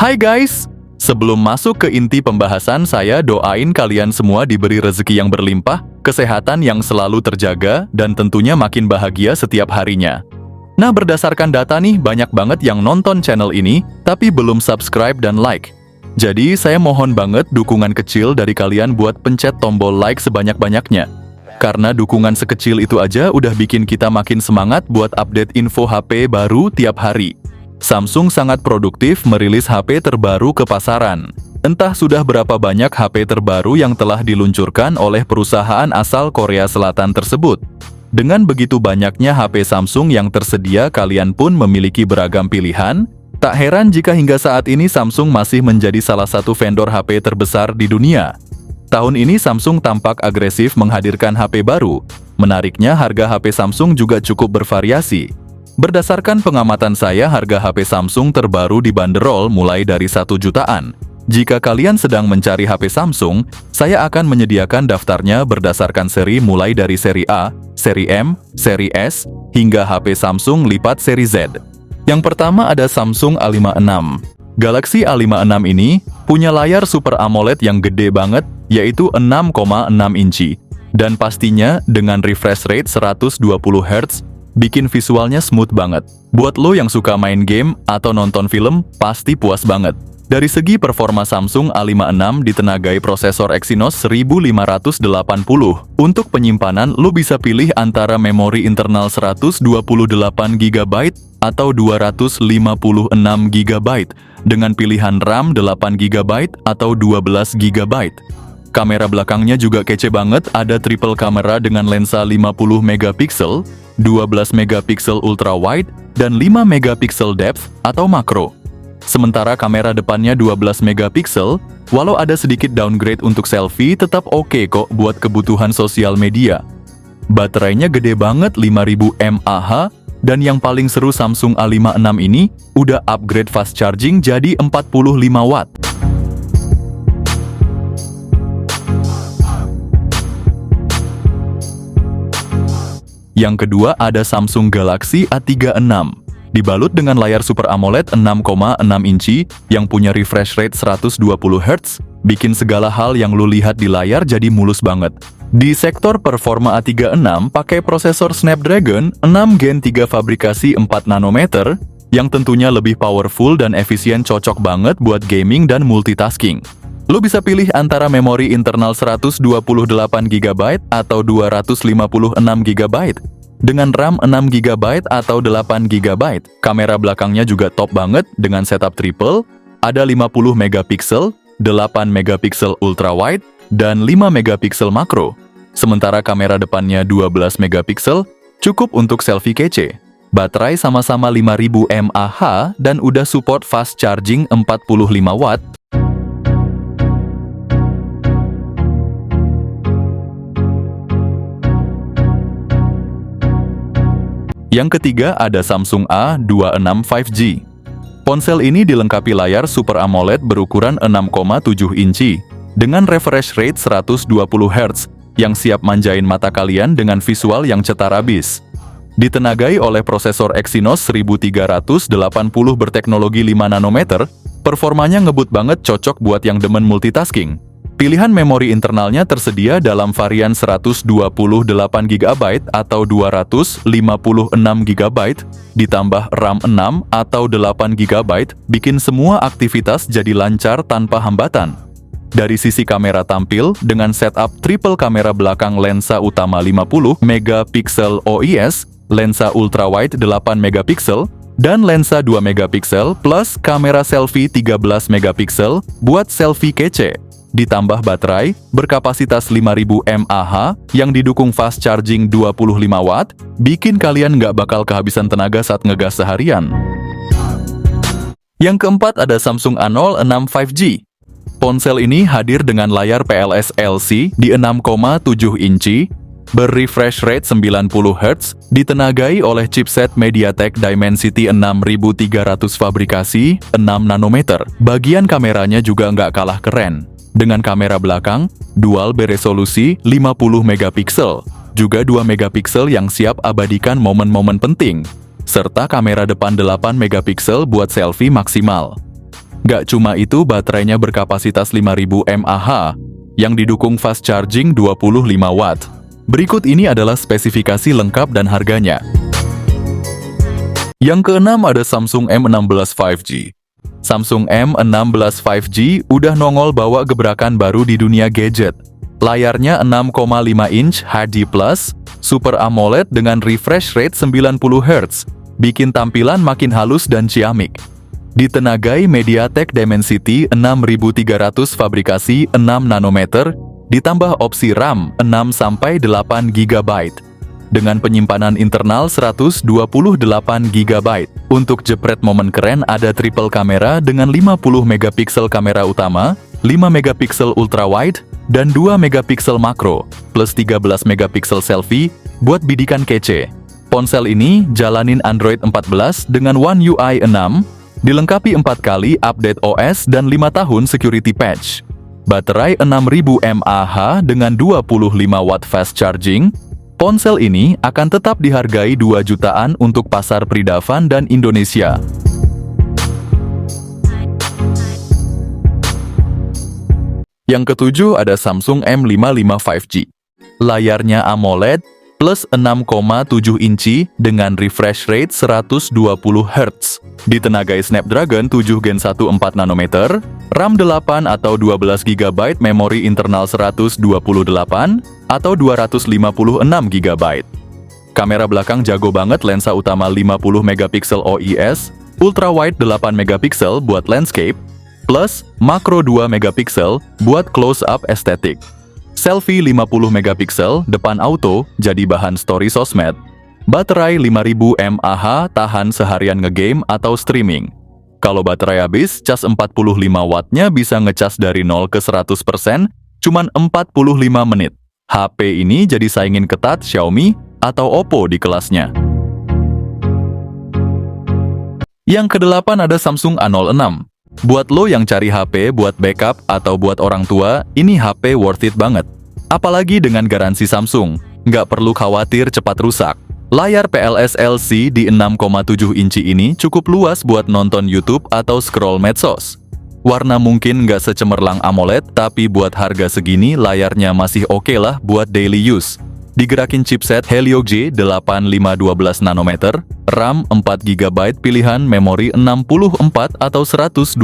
Hai guys, sebelum masuk ke inti pembahasan, saya doain kalian semua diberi rezeki yang berlimpah, kesehatan yang selalu terjaga, dan tentunya makin bahagia setiap harinya. Nah, berdasarkan data nih, banyak banget yang nonton channel ini, tapi belum subscribe dan like. Jadi, saya mohon banget dukungan kecil dari kalian buat pencet tombol like sebanyak-banyaknya. Karena dukungan sekecil itu aja udah bikin kita makin semangat buat update info HP baru tiap hari. Samsung sangat produktif merilis HP terbaru ke pasaran. Entah sudah berapa banyak HP terbaru yang telah diluncurkan oleh perusahaan asal Korea Selatan tersebut. Dengan begitu banyaknya HP Samsung yang tersedia, kalian pun memiliki beragam pilihan. Tak heran jika hingga saat ini Samsung masih menjadi salah satu vendor HP terbesar di dunia. Tahun ini Samsung tampak agresif menghadirkan HP baru. Menariknya, harga HP Samsung juga cukup bervariasi. Berdasarkan pengamatan saya, harga HP Samsung terbaru dibanderol mulai dari 1 jutaan. Jika kalian sedang mencari HP Samsung, saya akan menyediakan daftarnya berdasarkan seri mulai dari seri A, seri M, seri S, hingga HP Samsung lipat seri Z. Yang pertama ada Samsung A56. Galaxy A56 ini punya layar Super AMOLED yang gede banget, yaitu 6,6 inci. Dan pastinya dengan refresh rate 120 Hz, bikin visualnya smooth banget. Buat lo yang suka main game atau nonton film, pasti puas banget. Dari segi performa, Samsung A56 ditenagai prosesor Exynos 1580. Untuk penyimpanan, lo bisa pilih antara memori internal 128 GB atau 256 GB, dengan pilihan RAM 8 GB atau 12 GB. Kamera belakangnya juga kece banget, ada triple kamera dengan lensa 50 megapiksel, 12 megapiksel ultra wide, dan 5 megapiksel depth atau makro. Sementara kamera depannya 12 megapiksel, walau ada sedikit downgrade untuk selfie, tetap oke kok buat kebutuhan sosial media. Baterainya gede banget, 5000 mAh, dan yang paling seru, Samsung A56 ini udah upgrade fast charging jadi 45 watt. Yang kedua ada Samsung Galaxy A36. Dibalut dengan layar Super AMOLED 6,6 inci yang punya refresh rate 120 Hz, bikin segala hal yang lu lihat di layar jadi mulus banget. Di sektor performa, A36 pakai prosesor Snapdragon 6 Gen 3 fabrikasi 4 nanometer, yang tentunya lebih powerful dan efisien, cocok banget buat gaming dan multitasking. Lo bisa pilih antara memori internal 128 GB atau 256 GB, dengan RAM 6 GB atau 8 GB. Kamera belakangnya juga top banget dengan setup triple, ada 50 megapiksel, 8 megapiksel ultra wide, dan 5 megapiksel makro. Sementara kamera depannya 12 megapiksel, cukup untuk selfie kece. Baterai sama-sama 5000 mAh dan udah support fast charging 45 watt. Yang ketiga ada Samsung A26 5G. Ponsel ini dilengkapi layar Super AMOLED berukuran 6,7 inci dengan refresh rate 120 Hz yang siap manjain mata kalian dengan visual yang cetar abis. Ditenagai oleh prosesor Exynos 1380 berteknologi 5 nanometer, performanya ngebut banget, cocok buat yang demen multitasking. Pilihan memori internalnya tersedia dalam varian 128 GB atau 256 GB, ditambah RAM 6 atau 8 GB, bikin semua aktivitas jadi lancar tanpa hambatan. Dari sisi kamera tampil, dengan setup triple kamera belakang, lensa utama 50 megapiksel OIS, lensa ultrawide 8 megapiksel, dan lensa 2 megapiksel plus kamera selfie 13 megapiksel buat selfie kece. Ditambah baterai berkapasitas 5000 mAh yang didukung fast charging 25 watt, bikin kalian nggak bakal kehabisan tenaga saat ngegas seharian. Yang keempat ada Samsung A06 5G. Ponsel ini hadir dengan layar PLS LC di 6,7 inci, berrefresh rate 90 Hz, ditenagai oleh chipset MediaTek Dimensity 6300 fabrikasi 6 nanometer. Bagian kameranya juga nggak kalah keren. Dengan kamera belakang, dual beresolusi 50 megapiksel, juga 2 megapiksel yang siap abadikan momen-momen penting, serta kamera depan 8 megapiksel buat selfie maksimal. Gak cuma itu, baterainya berkapasitas 5000 mAh yang didukung fast charging 25 watt. Berikut ini adalah spesifikasi lengkap dan harganya. Yang keenam ada Samsung M16 5G. Samsung M16 5G udah nongol bawa gebrakan baru di dunia gadget. Layarnya 6,5 inch HD+, Super AMOLED dengan refresh rate 90 Hz, bikin tampilan makin halus dan ciamik. Ditenagai MediaTek Dimensity 6300 fabrikasi 6 nanometer, ditambah opsi RAM 6-8 GB. Dengan penyimpanan internal 128 GB. Untuk jepret momen keren ada triple kamera dengan 50 megapiksel kamera utama, 5 megapiksel ultrawide, dan 2 megapiksel makro, plus 13 megapiksel selfie, buat bidikan kece. Ponsel ini jalanin Android 14 dengan One UI 6, dilengkapi 4 kali update OS dan 5 tahun security patch. Baterai 6000 mAh dengan 25 watt fast charging. Ponsel ini akan tetap dihargai 2 jutaan untuk pasar Pridavan dan Indonesia. Yang ketujuh ada Samsung M55 5G. Layarnya AMOLED plus 6,7 inci dengan refresh rate 120 Hz. Ditenagai Snapdragon 7 Gen 1 4 nanometer, RAM 8 atau 12 GB, memori internal 128 atau 256 GB. Kamera belakang jago banget, lensa utama 50 megapiksel OIS, ultrawide 8 megapiksel buat landscape, plus makro 2 megapiksel buat close up estetik. Selfie 50 megapiksel, depan auto, jadi bahan story sosmed. Baterai 5000 mAh, tahan seharian ngegame atau streaming. Kalau baterai habis, cas 45 wattnya bisa ngecas dari 0 ke 100%, cuman 45 menit. HP ini jadi saingin ketat Xiaomi atau Oppo di kelasnya. Yang kedelapan ada Samsung A06. Buat lo yang cari HP buat backup atau buat orang tua, ini HP worth it banget. Apalagi dengan garansi Samsung, nggak perlu khawatir cepat rusak. Layar PLS LC di 6,7 inci ini cukup luas buat nonton YouTube atau scroll medsos. Warna mungkin nggak secemerlang AMOLED, tapi buat harga segini layarnya masih oke lah buat daily use. Digerakin chipset Helio G8512 nanometer, RAM 4 GB, pilihan memori 64 atau 128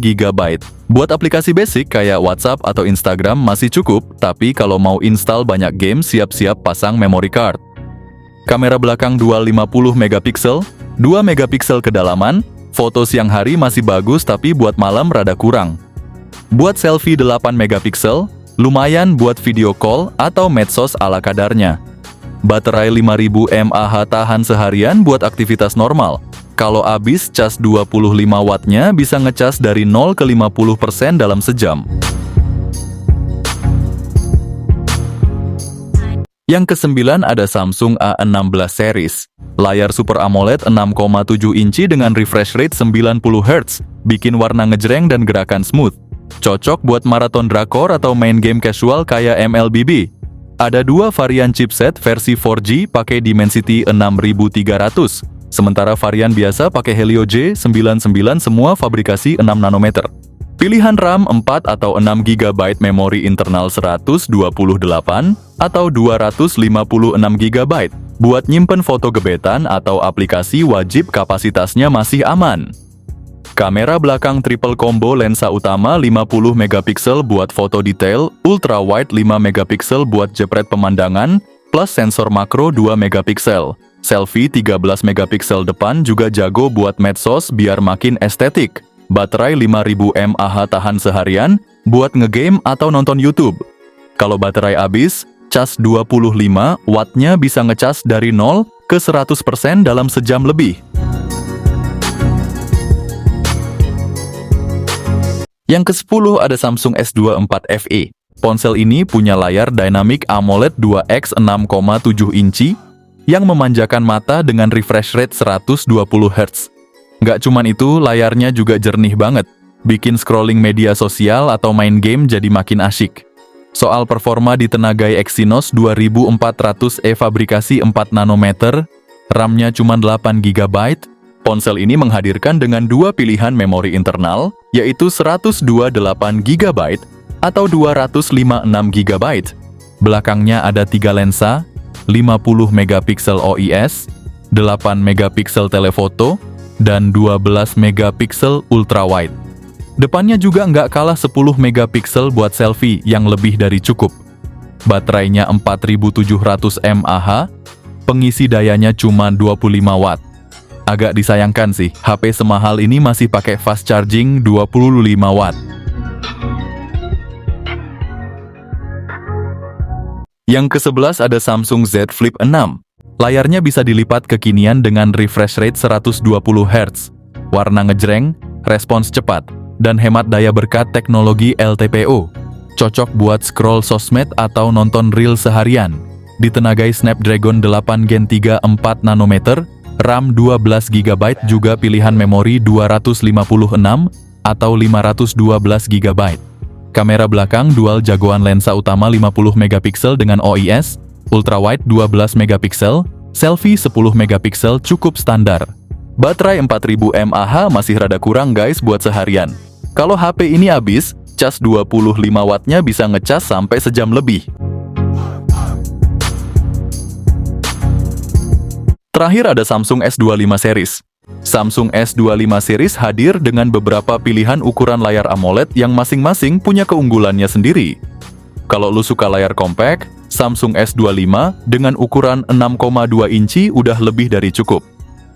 GB. Buat aplikasi basic kayak WhatsApp atau Instagram masih cukup, tapi kalau mau install banyak game siap-siap pasang memory card. Kamera belakang dual 50 megapiksel, 2 megapiksel kedalaman, foto siang hari masih bagus tapi buat malam rada kurang. Buat selfie 8 megapiksel, lumayan buat video call atau medsos ala kadarnya. Baterai 5000 mAh tahan seharian buat aktivitas normal. Kalau habis cas 25 wattnya bisa ngecas dari 0 ke 50% dalam sejam. Yang kesembilan ada Samsung A16 series. Layar Super AMOLED 6,7 inci dengan refresh rate 90 Hz, bikin warna ngejreng dan gerakan smooth. Cocok buat maraton drakor atau main game casual kayak MLBB. Ada 2 varian chipset, versi 4G pakai Dimensity 6300, sementara varian biasa pakai Helio G99, semua fabrikasi 6 nanometer. Pilihan RAM 4 atau 6 GB, memori internal 128 atau 256 GB. Buat nyimpen foto gebetan atau aplikasi wajib kapasitasnya masih aman. Kamera belakang triple combo, lensa utama 50 megapiksel buat foto detail, ultrawide 5 megapiksel buat jepret pemandangan, plus sensor makro 2 megapiksel. Selfie 13 megapiksel depan juga jago buat medsos biar makin estetik. Baterai 5000 mAh tahan seharian buat ngegame atau nonton YouTube. Kalau baterai habis, cas 25 wattnya bisa ngecas dari 0 ke 100% dalam sejam lebih. Yang ke-10 ada Samsung S24 FE. Ponsel ini punya layar Dynamic AMOLED 2X 6,7 inci yang memanjakan mata dengan refresh rate 120 Hz. Nggak cuman itu, layarnya juga jernih banget, bikin scrolling media sosial atau main game jadi makin asyik. Soal performa, ditenagai Exynos 2400E fabrikasi 4 nanometer, RAM-nya cuma 8 GB, Ponsel ini menghadirkan dengan dua pilihan memori internal, yaitu 128 GB atau 256 GB. Belakangnya ada 3 lensa, 50 megapiksel OIS, 8 megapiksel telefoto, dan 12 megapiksel ultrawide. Depannya juga nggak kalah 10 megapiksel buat selfie yang lebih dari cukup. Baterainya 4700 mAh, pengisi dayanya cuma 25 watt. Agak disayangkan sih, HP semahal ini masih pakai fast charging 25 watt. Yang ke-11 ada Samsung Z Flip 6. Layarnya bisa dilipat kekinian dengan refresh rate 120 Hz, warna ngejreng, respons cepat, dan hemat daya berkat teknologi LTPO. Cocok buat scroll sosmed atau nonton reel seharian. Ditenagai Snapdragon 8 Gen 3 4 nanometer, RAM 12 GB, juga pilihan memori 256 atau 512 GB. Kamera belakang dual jagoan, lensa utama 50 megapiksel dengan OIS, ultrawide 12 megapiksel, selfie 10 megapiksel cukup standar. Baterai 4000 mAh masih rada kurang guys buat seharian. Kalau HP ini habis, cas 25 wattnya bisa ngecas sampai sejam lebih. Terakhir ada Samsung S25 series. Samsung S25 series hadir dengan beberapa pilihan ukuran layar AMOLED yang masing-masing punya keunggulannya sendiri. Kalau lu suka layar compact, Samsung S25 dengan ukuran 6,2 inci udah lebih dari cukup.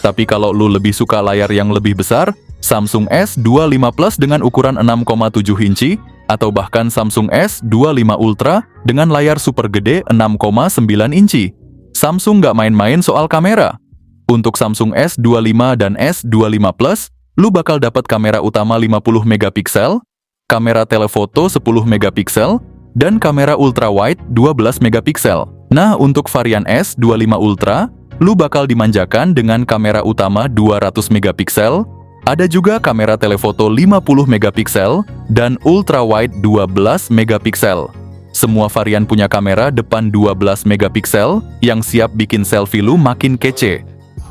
Tapi kalau lu lebih suka layar yang lebih besar, Samsung S25 Plus dengan ukuran 6,7 inci, atau bahkan Samsung S25 Ultra dengan layar super gede 6,9 inci. Samsung nggak main-main soal kamera. Untuk Samsung S25 dan S25 Plus, lu bakal dapat kamera utama 50 megapiksel, kamera telefoto 10 megapiksel, dan kamera ultrawide 12 megapiksel. Nah, untuk varian S25 Ultra, lu bakal dimanjakan dengan kamera utama 200 megapiksel, ada juga kamera telefoto 50 megapiksel, dan ultrawide 12 megapiksel. Semua varian punya kamera depan 12 megapiksel yang siap bikin selfie lu makin kece.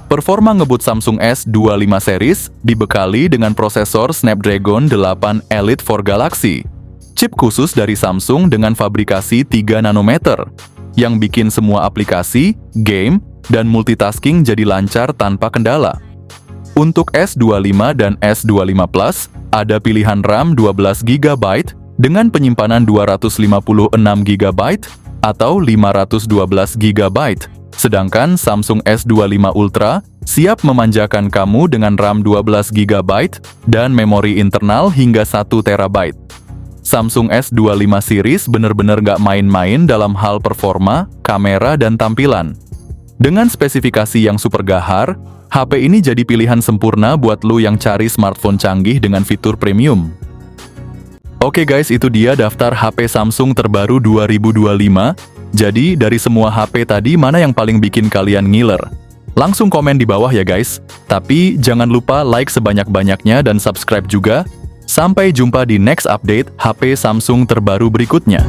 Performa ngebut Samsung S25 series dibekali dengan prosesor Snapdragon 8 Elite for Galaxy. Chip khusus dari Samsung dengan fabrikasi 3 nanometer, yang bikin semua aplikasi, game, dan multitasking jadi lancar tanpa kendala. Untuk S25 dan S25 Plus, ada pilihan RAM 12 GB dengan penyimpanan 256 GB atau 512 GB. Sedangkan Samsung S25 Ultra siap memanjakan kamu dengan RAM 12 GB dan memori internal hingga 1 TB. Samsung S25 series bener-bener nggak main-main dalam hal performa, kamera, dan tampilan. Dengan spesifikasi yang super gahar, HP ini jadi pilihan sempurna buat lu yang cari smartphone canggih dengan fitur premium. Oke guys, itu dia daftar HP Samsung terbaru 2025. Jadi, dari semua HP tadi, mana yang paling bikin kalian ngiler? Langsung komen di bawah ya guys. Tapi, jangan lupa like sebanyak-banyaknya dan subscribe juga. Sampai jumpa di next update HP Samsung terbaru berikutnya.